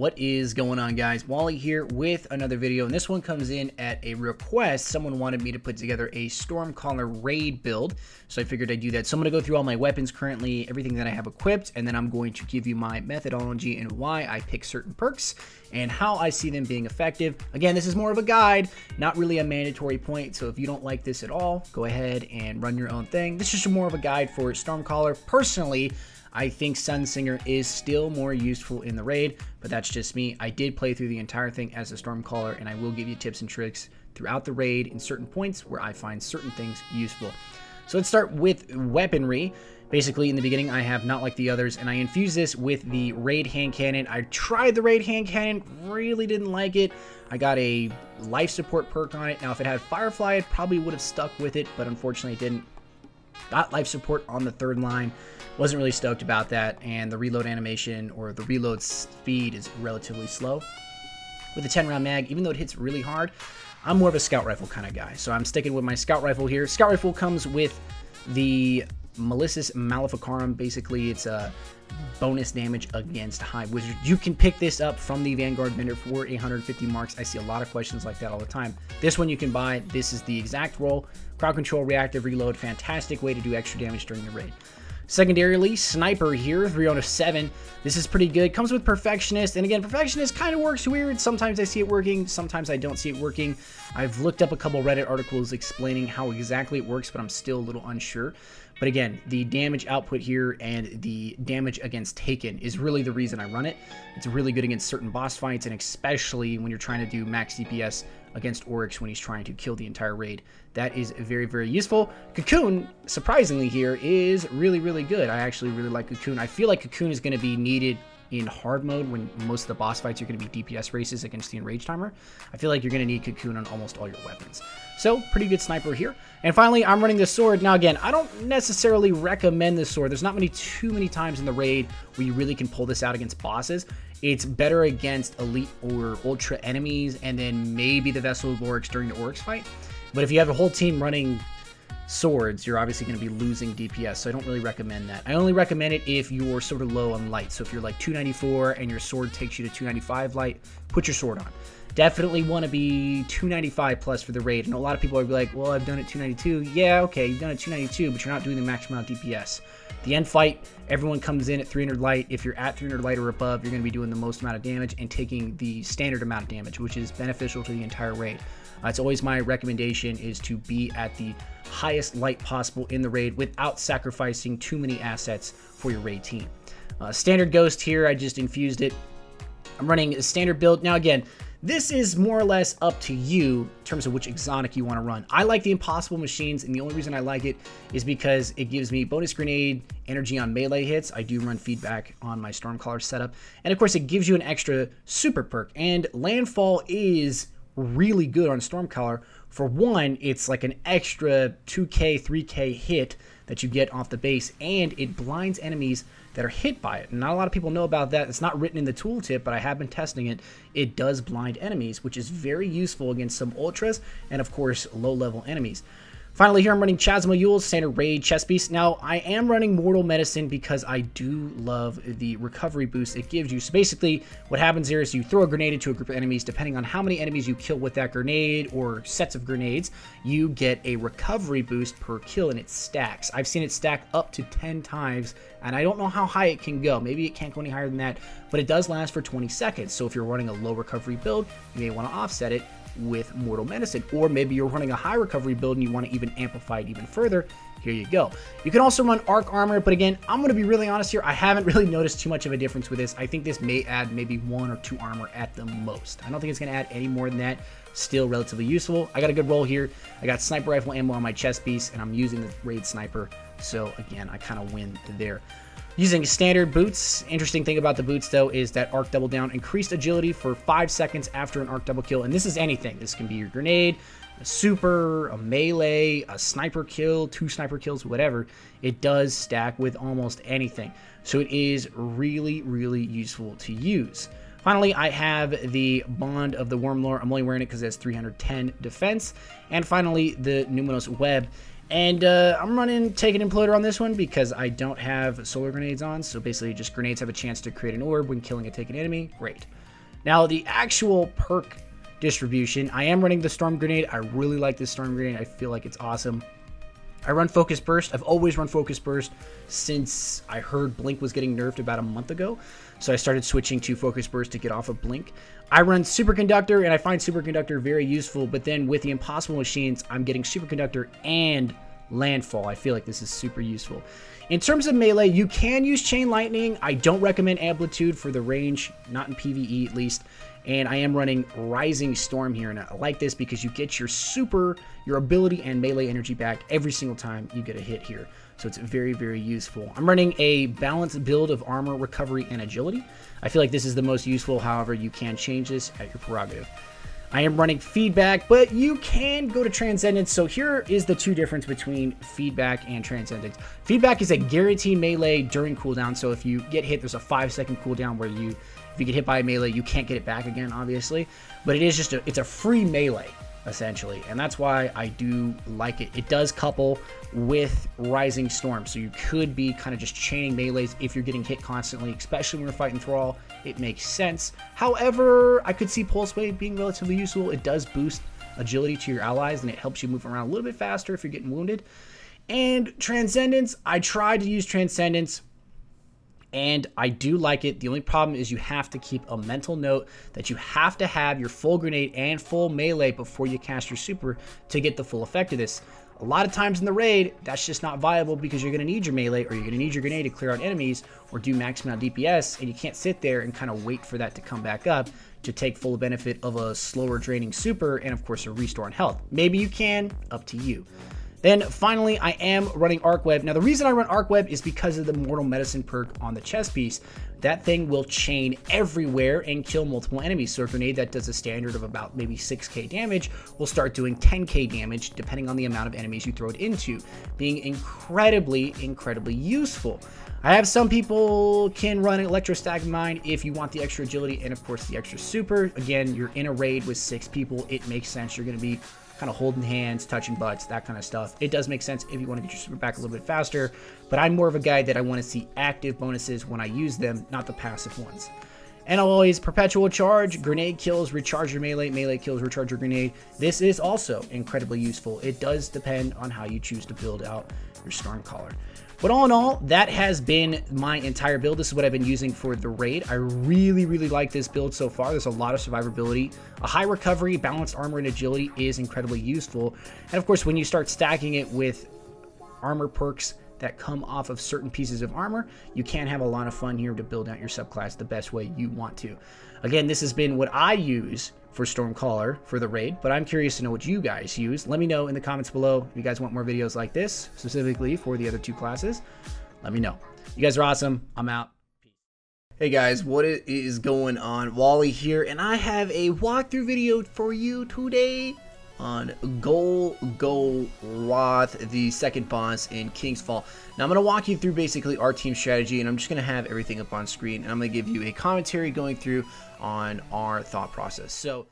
What is going on, guys? Wally here with another video, and this one comes in at a request. Someone wanted me to put together a StormCaller Raid build, so I figured I'd do that. So I'm going to go through all my weapons currently, everything that I have equipped, and then I'm going to give you my methodology and why I pick certain perks and how I see them being effective. Again, this is more of a guide, not really a mandatory point, so if you don't like this at all, go ahead and run your own thing. This is just more of a guide for StormCaller. Personally, I think Sunsinger is still more useful in the raid, but that's just me. I did play through the entire thing as a Stormcaller, and I will give you tips and tricks throughout the raid in certain points where I find certain things useful. So let's start with weaponry. Basically, in the beginning, I have not like the others, and I infuse this with the raid hand cannon. I tried the raid hand cannon, really didn't like it. I got a life support perk on it. Now, if it had Firefly, it probably would have stuck with it, but unfortunately it didn't. Got life support on the third line. Wasn't really stoked about that, and the reload animation or the reload speed is relatively slow. With a 10-round mag, even though it hits really hard, I'm more of a scout rifle kind of guy, so I'm sticking with my scout rifle here. Scout rifle comes with the Melissus Maleficarum. Basically, it's a bonus damage against Hive Wizard. You can pick this up from the Vanguard vendor for 850 marks. I see a lot of questions like that all the time. This one you can buy. This is the exact roll. Crowd control, reactive reload. Fantastic way to do extra damage during the raid. Secondarily, Sniper here, 3 out of 7. This is pretty good. Comes with Perfectionist, and again, Perfectionist kind of works weird. Sometimes I see it working, sometimes I don't see it working. I've looked up a couple Reddit articles explaining how exactly it works, but I'm still a little unsure. But again, the damage output here and the damage against Taken is really the reason I run it. It's really good against certain boss fights, and especially when you're trying to do max DPS against Oryx when he's trying to kill the entire raid. That is very, very useful. Cocoon, surprisingly here, is really, really good. I actually really like Cocoon. I feel like Cocoon is going to be needed in hard mode when most of the boss fights are going to be DPS races against the Enrage Timer. I feel like you're going to need Cocoon on almost all your weapons. So, pretty good sniper here. And finally, I'm running the sword. Now again, I don't necessarily recommend this sword. There's not too many times in the raid where you really can pull this out against bosses. It's better against elite or ultra enemies, and then maybe the Vessel of Oryx during the Oryx fight. But if you have a whole team running swords, you're obviously going to be losing DPS, so I don't really recommend that. I only recommend it if you're sort of low on light. So if you're like 294 and your sword takes you to 295 light, put your sword on. Definitely want to be 295 plus for the raid. And a lot of people are like, well, I've done it 292. Yeah, okay, you've done it 292, but you're not doing the maximum amount of DPS. The end fight, everyone comes in at 300 light. If you're at 300 light or above, you're going to be doing the most amount of damage and taking the standard amount of damage, which is beneficial to the entire raid. It's always my recommendation is to be at the highest light possible in the raid without sacrificing too many assets for your raid team. Standard Ghost here, I just infused it. I'm running a standard build. Now again, this is more or less up to you in terms of which exotic you want to run. I like the Impossible Machines, and the only reason I like it is because it gives me bonus grenade energy on melee hits. I do run feedback on my Stormcaller setup. And of course, it gives you an extra super perk. And Landfall is really good on Stormcaller. For one, it's like an extra 2k, 3k hit that you get off the base, and it blinds enemies that are hit by it. And not a lot of people know about that. It's not written in the tooltip, but I have been testing it. It does blind enemies, which is very useful against some ultras and, of course, low-level enemies. Finally, here I'm running Chasma Yule, standard raid chest piece. Now, I am running Mortal Medicine because I do love the recovery boost it gives you. So basically, what happens here is you throw a grenade into a group of enemies. Depending on how many enemies you kill with that grenade or sets of grenades, you get a recovery boost per kill, and it stacks. I've seen it stack up to 10 times, and I don't know how high it can go. Maybe it can't go any higher than that, but it does last for 20 seconds. So if you're running a low recovery build, you may want to offset it with Mortal Medicine, or maybe you're running a high recovery build and you want to even amplify it even further. Here you go. You can also run Arc Armor, but again, I'm going to be really honest here. I haven't really noticed too much of a difference with this. I think this may add maybe 1 or 2 armor at the most. I don't think it's going to add any more than that. Still relatively useful. I got a good roll here. I got sniper rifle ammo on my chest piece, and I'm using the raid sniper. So again, I kind of win there. Using standard boots. Interesting thing about the boots, though, is that arc double down, increased agility for 5 seconds after an arc double kill. And this is anything. This can be your grenade, a super, a melee, a sniper kill, 2 sniper kills, whatever. It does stack with almost anything. So it is really, really useful to use. Finally, I have the Bond of the Wormlore. I'm only wearing it because it has 310 defense. And finally, the Numinous Web. And I'm running Taken Imploder on this one because I don't have solar grenades on. So basically, just grenades have a chance to create an orb when killing a Taken enemy. Great. Now, the actual perk distribution, I am running the Storm Grenade. I really like this Storm Grenade. I feel like it's awesome. I run Focus Burst. I've always run Focus Burst since I heard Blink was getting nerfed about a month ago. So I started switching to Focus Burst to get off of Blink. I run Superconductor, and I find Superconductor very useful. But then with the Impossible Machines, I'm getting Superconductor and Landfall. I feel like this is super useful. In terms of melee, you can use Chain Lightning. I don't recommend Amplitude for the range, not in PvE at least. And I am running Rising Storm here, and I like this because you get your ability and melee energy back every single time you get a hit here. So it's very, very useful. I'm running a balanced build of armor, recovery, and agility. I feel like this is the most useful. However, you can change this at your prerogative. I am running Feedback, but you can go to Transcendence. So here is the two difference between Feedback and Transcendence. Feedback is a guaranteed melee during cooldown. So if you get hit, there's a 5-second cooldown where if you get hit by a melee, you can't get it back again, obviously. But it is just it's a free melee, essentially. And that's why I do like it. It does couple with Rising Storm. So you could be kind of just chaining melees if you're getting hit constantly, especially when you're fighting Thrall. It makes sense. However, I could see Pulse Wave being relatively useful. It does boost agility to your allies, and it helps you move around a little bit faster if you're getting wounded. And Transcendence, I tried to use Transcendence, and I do like it. The only problem is you have to keep a mental note that you have to have your full grenade and full melee before you cast your super to get the full effect of this. A lot of times in the raid, that's just not viable because you're going to need your melee or you're going to need your grenade to clear out enemies or do maximum DPS, and you can't sit there and kind of wait for that to come back up to take full benefit of a slower draining super and of course a restore in health. Maybe you can, up to you. Then finally, I am running Arc Web. Now, the reason I run Arc Web is because of the Mortal Medicine perk on the chest piece. That thing will chain everywhere and kill multiple enemies. So a grenade that does a standard of about maybe 6k damage will start doing 10k damage depending on the amount of enemies you throw it into, being incredibly, incredibly useful. I have some people can run Electrostatic Mine if you want the extra agility and of course the extra super. Again, you're in a raid with 6 people. It makes sense. You're going to be kind of holding hands, touching butts, that kind of stuff. It does make sense if you want to get your super back a little bit faster, but I'm more of a guy that I want to see active bonuses when I use them, not the passive ones. And I'll always Perpetual Charge, grenade kills, recharge your melee, melee kills, recharge your grenade. This is also incredibly useful. It does depend on how you choose to build out your Stormcaller. But all in all, that has been my entire build. This is what I've been using for the raid. I really, really like this build so far. There's a lot of survivability. A high recovery, balanced armor, and agility is incredibly useful. And of course, when you start stacking it with armor perks that come off of certain pieces of armor, you can have a lot of fun here to build out your subclass the best way you want to. Again, this has been what I use for Stormcaller for the raid, but I'm curious to know what you guys use. Let me know in the comments below if you guys want more videos like this, specifically for the other two classes. Let me know. You guys are awesome. I'm out. Peace. Hey guys, what is going on? Wally here, and I have a walkthrough video for you today on Gol Roth, the second boss in King's Fall. Now I'm going to walk you through basically our team strategy, and I'm just going to have everything up on screen, and I'm going to give you a commentary going through on our thought process. So